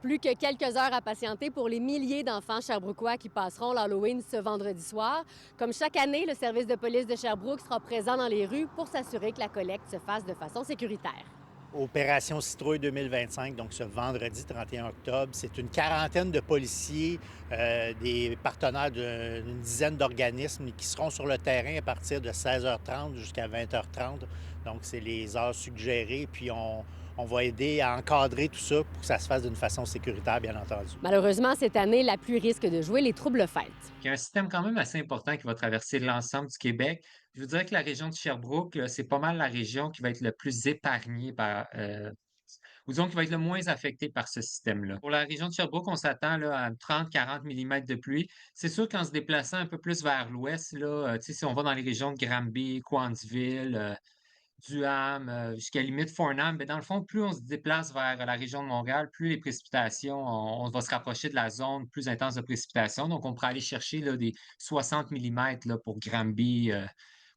Plus que quelques heures à patienter pour les milliers d'enfants sherbrookois qui passeront l'Halloween ce vendredi soir. Comme chaque année, le service de police de Sherbrooke sera présent dans les rues pour s'assurer que la collecte se fasse de façon sécuritaire. Opération Citrouille 2025, donc ce vendredi 31 octobre. C'est une quarantaine de policiers, des partenaires d'une dizaine d'organismes qui seront sur le terrain à partir de 16h30 jusqu'à 20h30. Donc, c'est les heures suggérées. Puis, on va aider à encadrer tout ça pour que ça se fasse d'une façon sécuritaire, bien entendu. Malheureusement, cette année, la pluie risque de jouer les troubles fêtes. Il y a un système quand même assez important qui va traverser l'ensemble du Québec. Je vous dirais que la région de Sherbrooke, c'est pas mal la région qui va être le plus épargnée par, ou disons qui va être le moins affectée par ce système-là. Pour la région de Sherbrooke, on s'attend là, à 30-40 millimètres de pluie. C'est sûr qu'en se déplaçant un peu plus vers l'ouest, là, tu sais, si on va dans les régions de Granby, Cowansville, Duham, jusqu'à la limite Farnham, mais dans le fond, plus on se déplace vers la région de Montréal, plus les précipitations, on va se rapprocher de la zone plus intense de précipitations. Donc, on pourrait aller chercher là, des 60 millimètres là, pour Granby,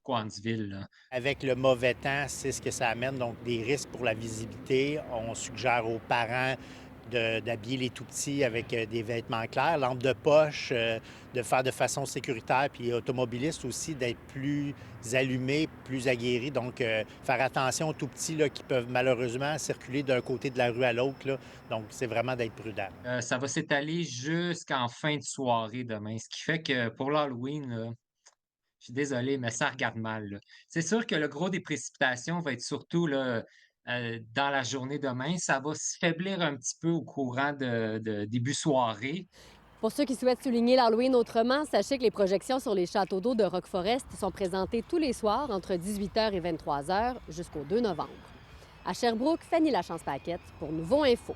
Cowansville, là. Avec le mauvais temps, c'est ce que ça amène, donc des risques pour la visibilité. On suggère aux parents d'habiller les tout-petits avec des vêtements clairs, lampes de poche, de faire de façon sécuritaire, puis automobilistes aussi d'être plus allumés, plus aguerris. Donc, faire attention aux tout-petits là, qui peuvent malheureusement circuler d'un côté de la rue à l'autre, là. Donc, c'est vraiment d'être prudent. Ça va s'étaler jusqu'en fin de soirée demain, ce qui fait que pour l'Halloween, là, je suis désolé, mais ça regarde mal, là. C'est sûr que le gros des précipitations va être surtout là, dans la journée demain. Ça va se faiblir un petit peu au courant de début soirée. Pour ceux qui souhaitent souligner l'Halloween autrement, sachez que les projections sur les châteaux d'eau de Rock Forest sont présentées tous les soirs entre 18h et 23h jusqu'au 2 novembre. À Sherbrooke, Fanny Lachance-Paquette pour Nouveau Info.